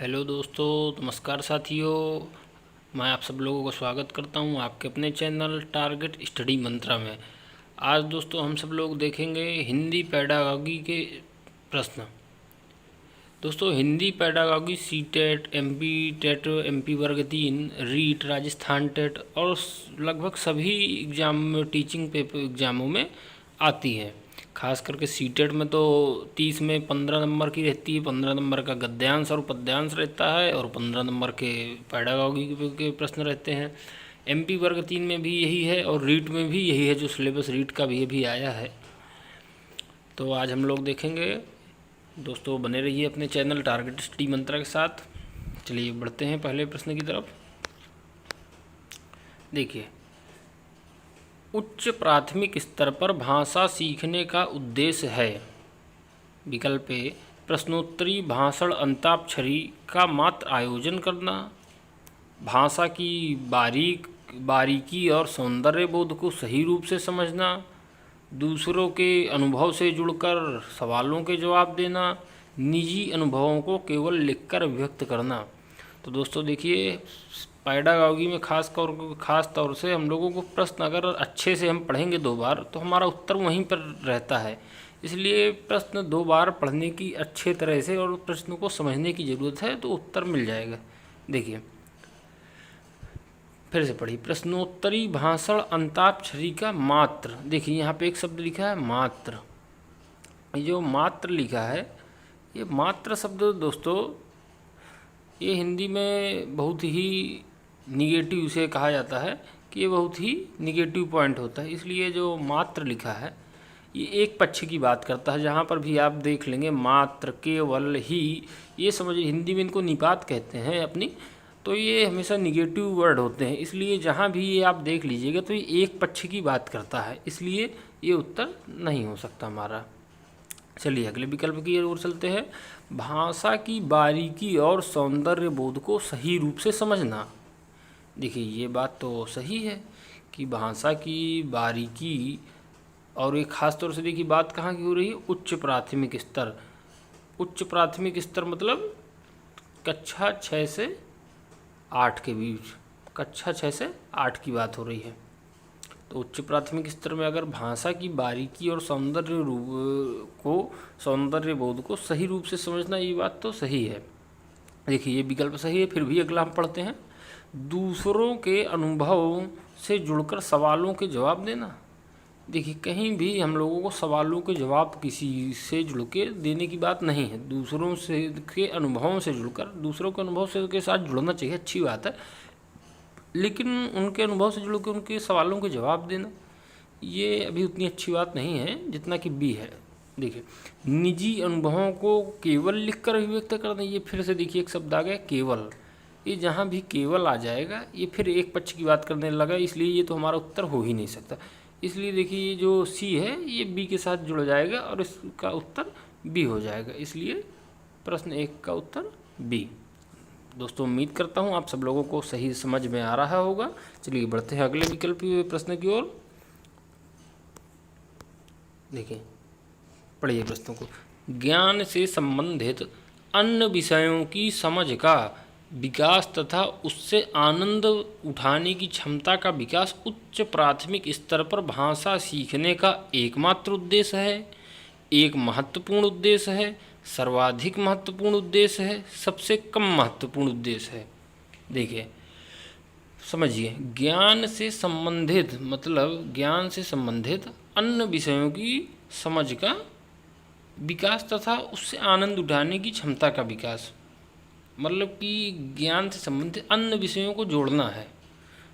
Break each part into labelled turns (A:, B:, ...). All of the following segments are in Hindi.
A: हेलो दोस्तों, नमस्कार साथियों। मैं आप सब लोगों का स्वागत करता हूं आपके अपने चैनल टारगेट स्टडी मंत्रा में। आज दोस्तों हम सब लोग देखेंगे हिंदी पेडागॉजी के प्रश्न। दोस्तों Hindi pedagogy CTET, MP TET, MP वर्ग 3, रीट, राजस्थान टेट और लगभग सभी एग्जाम में, टीचिंग पेपर एग्जामों में आती है। खास करके सीटेट में तो 30 में 15 नंबर की रहती है, 15 नंबर का गद्यांश और पद्यांश रहता है और 15 नंबर के पेडागॉजी के प्रश्न रहते हैं। एमपी वर्ग 3 में भी यही है और रीट में भी यही है, जो सिलेबस रीट का भी अभी आया है। तो आज हम लोग देखेंगे। दोस्तों बने रहिए अपने चैनल टारगेट स्टडी मंत्रा के साथ। चलिए बढ़ते हैं पहले प्रश्न की तरफ। देखिए, उच्च प्राथमिक स्तर पर भाषा सीखने का उद्देश्य है। विकल्प ए, प्रश्नोत्तरी भाषण अंताक्षरी का मात्र आयोजन करना, भाषा की बारीकी और सौंदर्य बोध को सही रूप से समझना, दूसरों के अनुभव से जुड़कर सवालों के जवाब देना, निजी अनुभवों को केवल लिखकर व्यक्त करना। तो दोस्तों देखिए, पेडागॉजी में खास तौर से हम लोगों को प्रश्न अगर अच्छे से हम पढ़ेंगे 2 बार तो हमारा उत्तर वहीं पर रहता है। इसलिए प्रश्न 2 बार पढ़ने की अच्छे तरह से और प्रश्न को समझने की ज़रूरत है, तो उत्तर मिल जाएगा। देखिए फिर से पढ़िए, प्रश्नोत्तरी भाषण अंताक्षरी का मात्र। देखिए यहाँ पे एक शब्द लिखा है मात्र। ये जो मात्र लिखा है, ये मात्र शब्द दोस्तों ये हिंदी में बहुत ही निगेटिव से कहा जाता है कि ये बहुत ही निगेटिव पॉइंट होता है। इसलिए जो मात्र लिखा है ये एक पक्ष की बात करता है। जहाँ पर भी आप देख लेंगे मात्र, केवल, ही, ये समझिए हिंदी में इनको निपात कहते हैं अपनी, तो ये हमेशा निगेटिव वर्ड होते हैं। इसलिए जहाँ भी ये आप देख लीजिएगा तो ये एक पक्ष की बात करता है, इसलिए ये उत्तर नहीं हो सकता हमारा। चलिए अगले विकल्प की ओर चलते हैं। भाषा की बारीकी और सौंदर्य बोध को सही रूप से समझना। देखिए ये बात तो सही है कि भाषा की बारीकी, और एक खास तौर से देखिए बात कहाँ की हो रही है, उच्च प्राथमिक स्तर। उच्च प्राथमिक स्तर मतलब कक्षा 6 से 8 के बीच, कक्षा 6 से 8 की बात हो रही है। तो उच्च प्राथमिक स्तर में अगर भाषा की बारीकी और सौंदर्य बोध को सही रूप से समझना, ये बात तो सही है। देखिए ये विकल्प सही है। फिर भी अगला हम पढ़ते हैं, दूसरों के अनुभव से जुड़कर सवालों के जवाब देना। देखिए कहीं भी हम लोगों को सवालों के जवाब किसी से जुड़ के देने की बात नहीं है। दूसरों से के अनुभवों से जुड़कर, दूसरों के अनुभव से के साथ जुड़ना चाहिए, अच्छी बात है, लेकिन उनके अनुभव से जुड़ के उनके सवालों के जवाब देना ये अभी उतनी अच्छी बात नहीं है जितना कि बी है। देखिए निजी अनुभवों को केवल लिखकर अभिव्यक्त करना, ये फिर से देखिए एक शब्द आ गया केवल। ये जहाँ भी केवल आ जाएगा ये फिर एक पक्ष की बात करने लगा, इसलिए ये तो हमारा उत्तर हो ही नहीं सकता। इसलिए देखिए ये जो सी है ये बी के साथ जुड़ जाएगा और इसका उत्तर बी हो जाएगा। इसलिए प्रश्न 1 का उत्तर बी। दोस्तों उम्मीद करता हूँ आप सब लोगों को सही समझ में आ रहा होगा। चलिए बढ़ते हैं अगले विकल्प प्रश्न की ओर। देखिए पढ़िए प्रश्नों को। ज्ञान से संबंधित अन्य विषयों की समझ का विकास तथा उससे आनंद उठाने की क्षमता का विकास उच्च प्राथमिक स्तर पर भाषा सीखने का एकमात्र उद्देश्य है, एक महत्वपूर्ण उद्देश्य है, सर्वाधिक महत्वपूर्ण उद्देश्य है, सबसे कम महत्वपूर्ण उद्देश्य है। देखिए समझिए, ज्ञान से संबंधित मतलब ज्ञान से संबंधित अन्य विषयों की समझ का विकास तथा उससे आनंद उठाने की क्षमता का विकास, मतलब कि ज्ञान से संबंधित अन्य विषयों को जोड़ना है।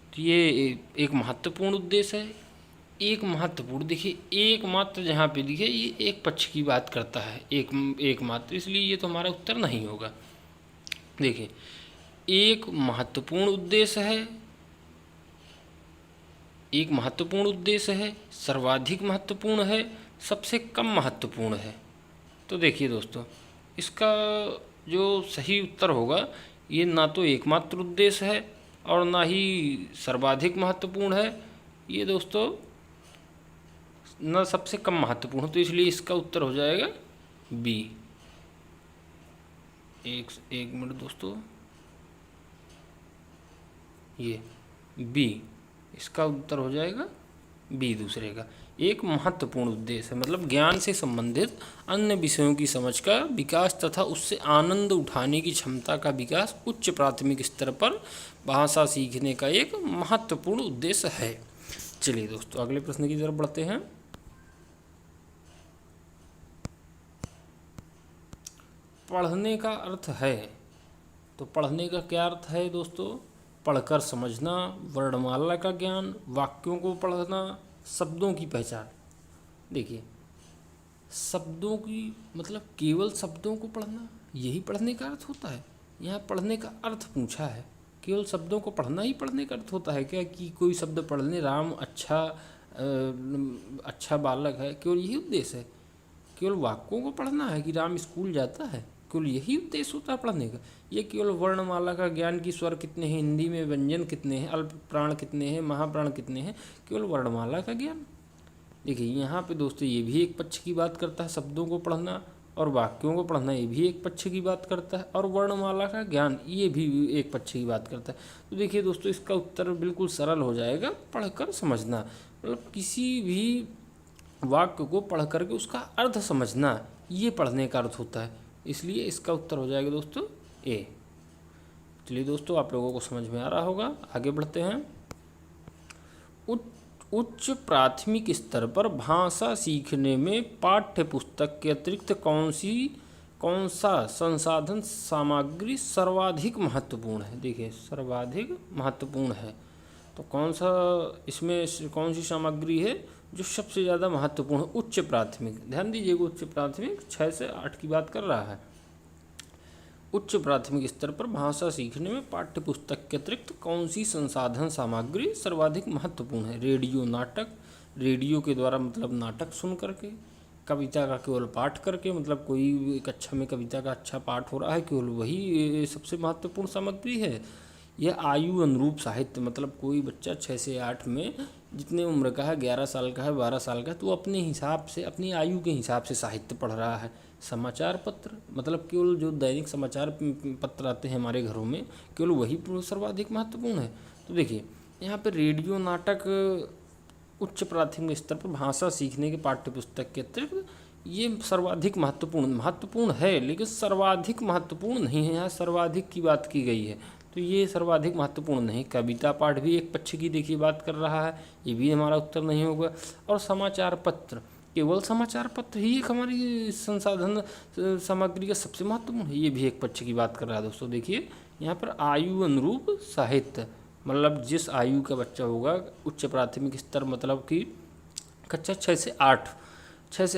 A: तो ये एक महत्वपूर्ण उद्देश्य है। एक महत्वपूर्ण, देखिए एक मात्र जहाँ पे लिखे ये एक पक्ष की बात करता है, एक मात्र, इसलिए ये तो हमारा उत्तर नहीं होगा। देखिए एक महत्वपूर्ण उद्देश्य है, एक महत्वपूर्ण उद्देश्य है, सर्वाधिक महत्वपूर्ण है, सबसे कम महत्वपूर्ण है। तो देखिए दोस्तों इसका जो सही उत्तर होगा ये ना तो एकमात्र उद्देश्य है और ना ही सर्वाधिक महत्वपूर्ण है, ये दोस्तों न सबसे कम महत्वपूर्ण, तो इसलिए इसका उत्तर हो जाएगा बी। एक मिनट दोस्तों, ये बी, इसका उत्तर हो जाएगा बी दूसरे का। एक महत्वपूर्ण उद्देश्य है मतलब ज्ञान से संबंधित अन्य विषयों की समझ का विकास तथा उससे आनंद उठाने की क्षमता का विकास उच्च प्राथमिक स्तर पर भाषा सीखने का एक महत्वपूर्ण उद्देश्य है। चलिए दोस्तों अगले प्रश्न की तरफ बढ़ते हैं। पढ़ने का अर्थ है, तो पढ़ने का क्या अर्थ है दोस्तों? पढ़कर समझना, वर्णमाला का ज्ञान, वाक्यों को पढ़ना, शब्दों की पहचान। देखिए शब्दों की मतलब केवल शब्दों को पढ़ना, यही पढ़ने का अर्थ होता है? यहाँ पढ़ने का अर्थ पूछा है, केवल शब्दों को पढ़ना ही पढ़ने का अर्थ होता है क्या? कि कोई शब्द पढ़ने, राम अच्छा बालक है, केवल यही उद्देश्य है? केवल वाक्यों को पढ़ना है कि राम स्कूल जाता है, केवल यही उद्देश्य होता है पढ़ने का? ये केवल वर्णमाला का ज्ञान की स्वर कितने हैं, हिंदी में व्यंजन कितने हैं, अल्प प्राण कितने हैं, महाप्राण कितने हैं, केवल वर्णमाला का ज्ञान? देखिए यहाँ पे दोस्तों ये भी एक पक्ष की बात करता है, शब्दों को पढ़ना और वाक्यों को पढ़ना ये भी एक पक्ष की बात करता है, और वर्णमाला का ज्ञान ये भी एक पक्ष की बात करता है। तो देखिए दोस्तों इसका उत्तर बिल्कुल सरल हो जाएगा, पढ़कर समझना। मतलब किसी भी वाक्य को पढ़ करके उसका अर्थ समझना, ये पढ़ने का अर्थ होता है, इसलिए इसका उत्तर हो जाएगा दोस्तों ए। चलिए दोस्तों आप लोगों को समझ में आ रहा होगा, आगे बढ़ते हैं। उच्च प्राथमिक स्तर पर भाषा सीखने में पाठ्य पुस्तक के अतिरिक्त कौन सा संसाधन सामग्री सर्वाधिक महत्वपूर्ण है? देखिए सर्वाधिक महत्वपूर्ण है, तो कौन सा इसमें कौन सी सामग्री है जो सबसे ज़्यादा महत्वपूर्ण है? उच्च प्राथमिक, ध्यान दीजिएगा उच्च प्राथमिक 6 से 8 की बात कर रहा है। उच्च प्राथमिक स्तर पर भाषा सीखने में पाठ्य पुस्तक के अतिरिक्त कौन सी संसाधन सामग्री सर्वाधिक महत्वपूर्ण है? रेडियो नाटक, रेडियो के द्वारा मतलब नाटक सुन करके, कविता का केवल पाठ करके, मतलब कोई कक्षा में कविता का अच्छा पाठ हो रहा है, केवल वही सबसे महत्वपूर्ण सामग्री है? यह आयु अनुरूप साहित्य, मतलब कोई बच्चा 6 से 8 में जितने उम्र का है, 11 साल का है, 12 साल का है, तो अपने हिसाब से अपनी आयु के हिसाब से साहित्य पढ़ रहा है। समाचार पत्र मतलब केवल जो दैनिक समाचार पत्र आते हैं हमारे घरों में, केवल वही सर्वाधिक महत्वपूर्ण है? तो देखिए यहाँ पर रेडियो नाटक उच्च प्राथमिक स्तर पर भाषा सीखने के पाठ्य पुस्तक के अतिरिक्त ये सर्वाधिक महत्वपूर्ण है, लेकिन सर्वाधिक महत्वपूर्ण नहीं है। यहाँ सर्वाधिक की बात की गई है, तो ये सर्वाधिक महत्वपूर्ण नहीं। कविता पाठ भी एक पक्ष की देखिए बात कर रहा है, ये भी हमारा उत्तर नहीं होगा। और समाचार पत्र, केवल समाचार पत्र ही एक हमारी संसाधन सामग्री का सबसे महत्वपूर्ण है, ये भी एक पक्ष की बात कर रहा है। दोस्तों देखिए यहाँ पर आयु अनुरूप साहित्य, मतलब जिस आयु का बच्चा होगा, उच्च प्राथमिक स्तर मतलब कि कक्षा 6 से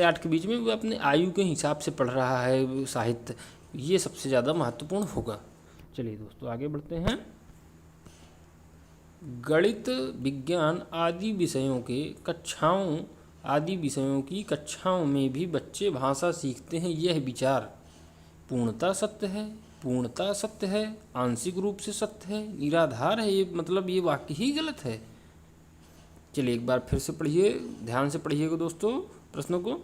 A: 8 के बीच में, वो अपने आयु के हिसाब से पढ़ रहा है साहित्य, ये सबसे ज़्यादा महत्वपूर्ण होगा। चलिए दोस्तों आगे बढ़ते हैं। गणित, विज्ञान आदि विषयों की कक्षाओं में भी बच्चे भाषा सीखते हैं, यह विचार पूर्णतः सत्य है, आंशिक रूप से सत्य है, निराधार है, ये मतलब ये वाक्य ही गलत है। चलिए एक बार फिर से पढ़िए, ध्यान से पढ़िएगा दोस्तों प्रश्नों को।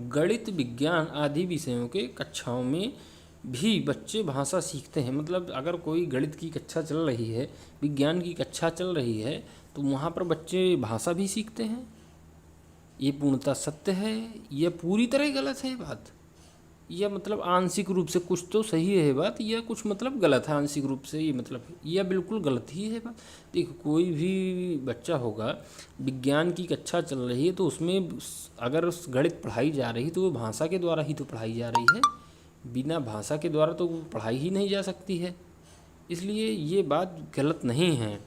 A: गणित, विज्ञान आदि विषयों के कक्षाओं में भी बच्चे भाषा सीखते हैं, मतलब अगर कोई गणित की कक्षा चल रही है, विज्ञान की कक्षा चल रही है, तो वहाँ पर बच्चे भाषा भी सीखते हैं, ये पूर्णतः सत्य है, यह पूरी तरह गलत है बात, यह मतलब आंशिक रूप से कुछ तो सही है बात, यह कुछ मतलब गलत है आंशिक रूप से, ये मतलब यह बिल्कुल गलत ही है बात। देखो कोई भी बच्चा होगा, विज्ञान की कक्षा चल रही है, तो उसमें अगर गणित पढ़ाई जा रही तो वो भाषा के द्वारा ही तो पढ़ाई जा रही है, बिना भाषा के द्वारा तो पढ़ाई ही नहीं जा सकती है, इसलिए ये बात गलत नहीं है,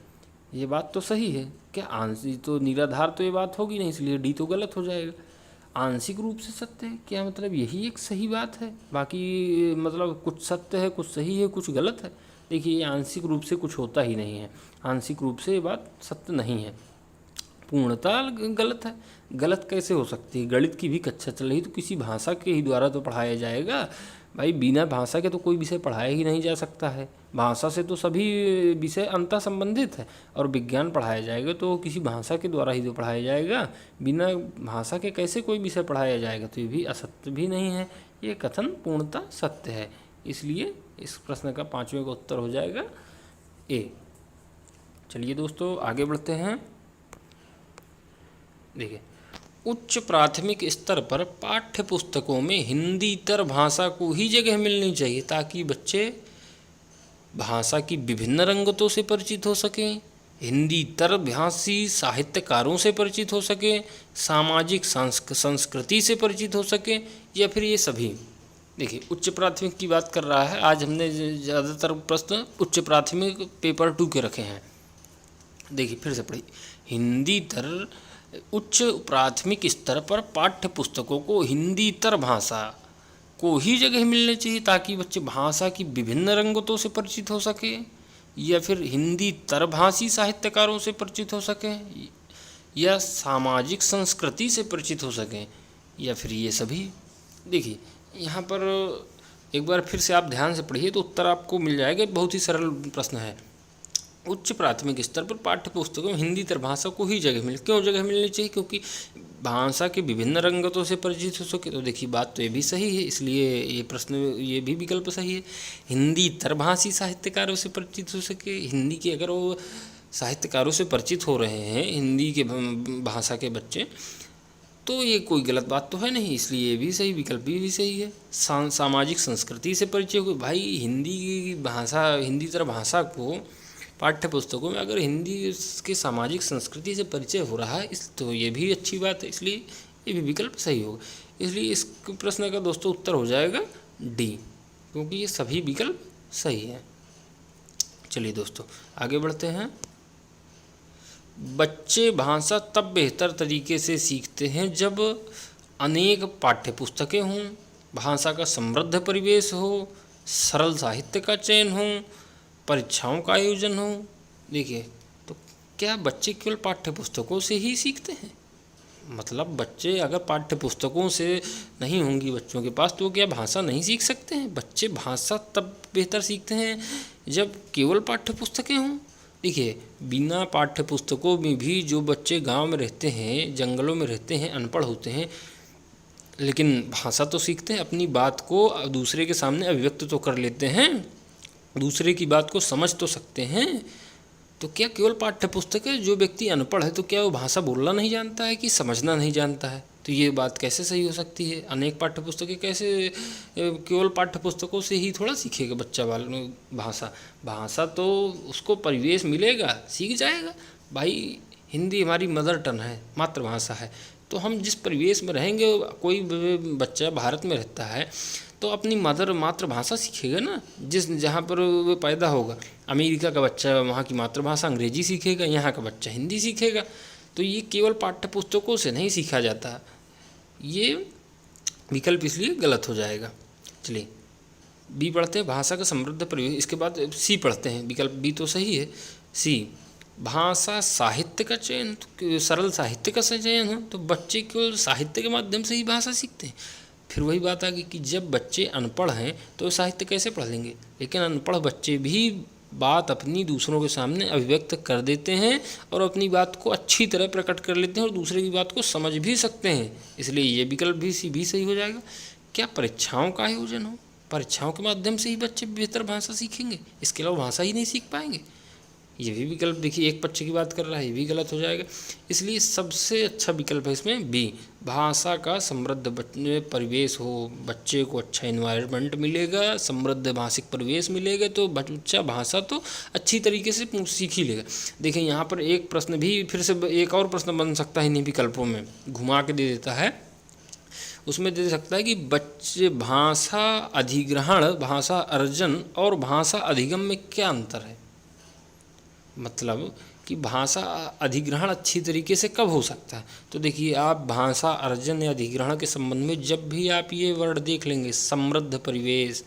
A: ये बात तो सही है। क्या आंशिक तो निराधार तो ये बात होगी नहीं, इसलिए डी तो गलत हो जाएगा। आंशिक रूप से सत्य है, क्या मतलब यही एक सही बात है, बाकी मतलब कुछ सत्य है, कुछ सही है, कुछ गलत है? देखिए आंशिक रूप से कुछ होता ही नहीं है, आंशिक रूप से ये बात सत्य नहीं है, पूर्णतः गलत है। गलत कैसे हो सकती है? गणित की भी कक्षा चल रही तो किसी भाषा के ही द्वारा तो पढ़ाया जाएगा भाई, बिना भाषा के तो कोई विषय पढ़ाया ही नहीं जा सकता है, भाषा से तो सभी विषय अंतः संबंधित है, और विज्ञान पढ़ाया जाएगा तो किसी भाषा के द्वारा ही तो पढ़ाया जाएगा, बिना भाषा के कैसे कोई विषय पढ़ाया जाएगा? तो ये भी असत्य भी नहीं है, ये कथन पूर्णतः सत्य है, इसलिए इस प्रश्न का 5वें का उत्तर हो जाएगा ए। चलिए दोस्तों आगे बढ़ते हैं। देखिए, उच्च प्राथमिक स्तर पर पाठ्य पुस्तकों में हिंदीतर भाषा को ही जगह मिलनी चाहिए ताकि बच्चे भाषा की विभिन्न रंगतों से परिचित हो सकें, हिंदीतर भाषी साहित्यकारों से परिचित हो सकें, सामाजिक संस्कृति से परिचित हो सकें, या फिर ये सभी। देखिए, उच्च प्राथमिक की बात कर रहा है। आज हमने ज़्यादातर प्रश्न उच्च प्राथमिक पेपर 2 के रखे हैं। देखिए फिर से पढ़िए, हिंदीतर उच्च प्राथमिक स्तर पर पाठ्य पुस्तकों को हिंदीतर भाषा को ही जगह मिलनी चाहिए ताकि बच्चे भाषा की विभिन्न रंगतों से परिचित हो सके, या फिर हिंदीतर भाषी साहित्यकारों से परिचित हो सकें, या सामाजिक संस्कृति से परिचित हो सकें, या फिर ये सभी। देखिए यहाँ पर एक बार फिर से आप ध्यान से पढ़िए तो उत्तर आपको मिल जाएगा। बहुत ही सरल प्रश्न है। उच्च प्राथमिक स्तर पर पाठ्य पुस्तकों में हिंदीतर भाषा को ही जगह मिले। क्यों जगह मिलनी चाहिए? क्योंकि भाषा के विभिन्न रंगतों से परिचित हो सके। तो देखिए बात तो ये भी सही है, इसलिए ये प्रश्न ये भी विकल्प सही है। हिंदीतर भाषी साहित्यकारों से परिचित हो सके, हिंदी के अगर वो साहित्यकारों से परिचित हो रहे हैं हिंदी के भाषा के बच्चे, तो ये कोई गलत बात तो है नहीं, इसलिए ये भी सही, विकल्प भी सही है। सामाजिक संस्कृति से परिचय हो, भाई हिंदी की भाषा हिंदीतर भाषा को पाठ्य पुस्तकों में अगर हिंदी के सामाजिक संस्कृति से परिचय हो रहा है तो ये भी अच्छी बात है, इसलिए ये भी विकल्प सही होगा। इसलिए इस प्रश्न का दोस्तों उत्तर हो जाएगा डी, क्योंकि ये सभी विकल्प सही हैं। चलिए दोस्तों आगे बढ़ते हैं। बच्चे भाषा तब बेहतर तरीके से सीखते हैं जब अनेक पाठ्य पुस्तकें हों, भाषा का समृद्ध परिवेश हो, सरल साहित्य का चयन हो, परीक्षाओं का आयोजन हो। देखिए, तो क्या बच्चे केवल पाठ्य पुस्तकों से ही सीखते हैं? मतलब बच्चे अगर पाठ्य पुस्तकों से नहीं होंगी बच्चों के पास तो क्या भाषा नहीं सीख सकते हैं? बच्चे भाषा तब बेहतर सीखते हैं जब केवल पाठ्य पुस्तकें हों। देखिए, बिना पाठ्य पुस्तकों में भी जो बच्चे गांव में रहते हैं, जंगलों में रहते हैं, अनपढ़ होते हैं, लेकिन भाषा तो सीखते हैं, अपनी बात को दूसरे के सामने अभिव्यक्त तो कर लेते हैं, दूसरे की बात को समझ तो सकते हैं। तो क्या केवल पाठ्य पुस्तक है? जो व्यक्ति अनपढ़ है तो क्या वो भाषा बोलना नहीं जानता है कि समझना नहीं जानता है? तो ये बात कैसे सही हो सकती है? अनेक पाठ्य पुस्तकें कैसे केवल पाठ्य पुस्तकों से ही थोड़ा सीखेगा बच्चा भाषा? भाषा तो उसको परिवेश मिलेगा, सीख जाएगा। भाई हिंदी हमारी मदर टंग है, मातृभाषा है, तो हम जिस परिवेश में रहेंगे, कोई बच्चा भारत में रहता है तो अपनी मातृभाषा सीखेगा ना, जहाँ पर वो पैदा होगा। अमेरिका का बच्चा वहाँ की मातृभाषा अंग्रेजी सीखेगा, यहाँ का बच्चा हिंदी सीखेगा। तो ये केवल पाठ्य पुस्तकों से नहीं सीखा जाता, ये विकल्प इसलिए गलत हो जाएगा। चलिए बी पढ़ते हैं, भाषा का समृद्ध परिवेश। इसके बाद सी पढ़ते हैं, विकल्प बी तो सही है। सी, भाषा साहित्य का चयन, तो सरल साहित्य का चयन हो तो बच्चे केवल साहित्य के माध्यम से ही भाषा सीखते हैं। फिर वही बात आ गई कि जब बच्चे अनपढ़ हैं तो साहित्य कैसे पढ़ लेंगे? लेकिन अनपढ़ बच्चे भी बात अपनी दूसरों के सामने अभिव्यक्त कर देते हैं और अपनी बात को अच्छी तरह प्रकट कर लेते हैं और दूसरे की बात को समझ भी सकते हैं, इसलिए ये विकल्प भी सही हो जाएगा। क्या परीक्षाओं का आयोजन हो? परीक्षाओं के माध्यम से ही बच्चे बेहतर भाषा सीखेंगे, इसके अलावा भाषा ही नहीं सीख पाएंगे। ये भी विकल्प देखिए एक बच्चे की बात कर रहा है, ये भी गलत हो जाएगा। इसलिए सबसे अच्छा विकल्प है इसमें बी, भाषा का समृद्ध परिवेश हो, बच्चे को अच्छा इन्वायरमेंट मिलेगा, समृद्ध भाषिक परिवेश मिलेगा तो बच्चा भाषा तो अच्छी तरीके से सीख ही लेगा। देखिए यहाँ पर एक प्रश्न भी फिर से एक और प्रश्न बन सकता है इन्हीं विकल्पों में, घुमा के दे देता है। उसमें दे सकता है कि बच्चे भाषा अधिग्रहण, भाषा अर्जन और भाषा अधिगम में क्या अंतर है? मतलब कि भाषा अधिग्रहण अच्छी तरीके से कब हो सकता है? तो देखिए आप भाषा अर्जन या अधिग्रहण के संबंध में जब भी आप ये वर्ड देख लेंगे समृद्ध परिवेश,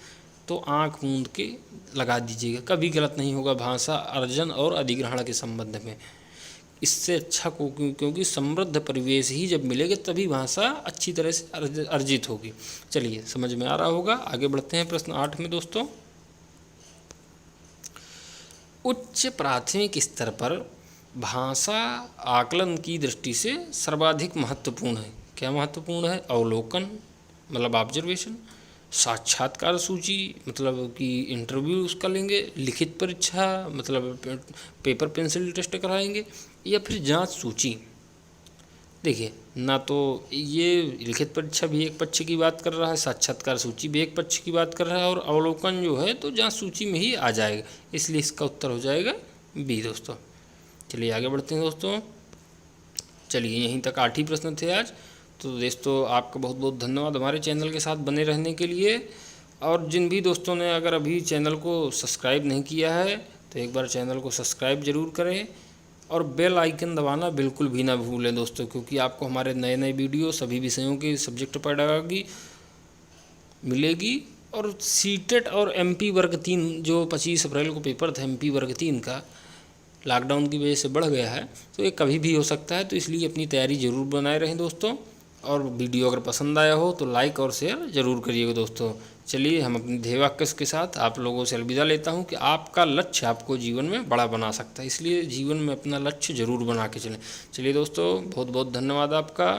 A: तो आंख मूंद के लगा दीजिएगा, कभी गलत नहीं होगा भाषा अर्जन और अधिग्रहण के संबंध में। इससे अच्छा क्योंकि समृद्ध परिवेश ही जब मिलेगा तभी भाषा अच्छी तरह से अर्जित होगी। चलिए समझ में आ रहा होगा, आगे बढ़ते हैं प्रश्न 8 में दोस्तों। उच्च प्राथमिक स्तर पर भाषा आकलन की दृष्टि से सर्वाधिक महत्वपूर्ण है। क्या महत्वपूर्ण है? अवलोकन मतलब ऑब्जर्वेशन, साक्षात्कार सूची मतलब कि इंटरव्यू उसका लेंगे, लिखित परीक्षा मतलब पेपर पेंसिल टेस्ट कराएंगे, या फिर जांच सूची। देखिए ना तो ये लिखित परीक्षा भी एक पक्ष की बात कर रहा है, साक्षात्कार सूची भी एक पक्ष की बात कर रहा है, और अवलोकन जो है तो जांच सूची में ही आ जाएगा, इसलिए इसका उत्तर हो जाएगा बी दोस्तों। चलिए आगे बढ़ते हैं दोस्तों। चलिए यहीं तक 8 ही प्रश्न थे आज। तो दोस्तों आपका बहुत बहुत धन्यवाद हमारे चैनल के साथ बने रहने के लिए। और जिन भी दोस्तों ने अगर अभी चैनल को सब्सक्राइब नहीं किया है तो एक बार चैनल को सब्सक्राइब ज़रूर करें, और बेल आइकन दबाना बिल्कुल भी ना भूलें दोस्तों, क्योंकि आपको हमारे नए नए वीडियो सभी विषयों की सब्जेक्ट पेडागॉजी मिलेगी। और सीटेट और एमपी वर्ग 3 जो 25 अप्रैल को पेपर था एमपी वर्ग 3 का, लॉकडाउन की वजह से बढ़ गया है, तो ये कभी भी हो सकता है, तो इसलिए अपनी तैयारी ज़रूर बनाए रहें दोस्तों। और वीडियो अगर पसंद आया हो तो लाइक और शेयर ज़रूर करिएगा दोस्तों। चलिए हम अपने ध्येय वाक्य के साथ आप लोगों से अलविदा लेता हूं कि आपका लक्ष्य आपको जीवन में बड़ा बना सकता है, इसलिए जीवन में अपना लक्ष्य ज़रूर बना के चलें। चलिए दोस्तों बहुत बहुत धन्यवाद आपका।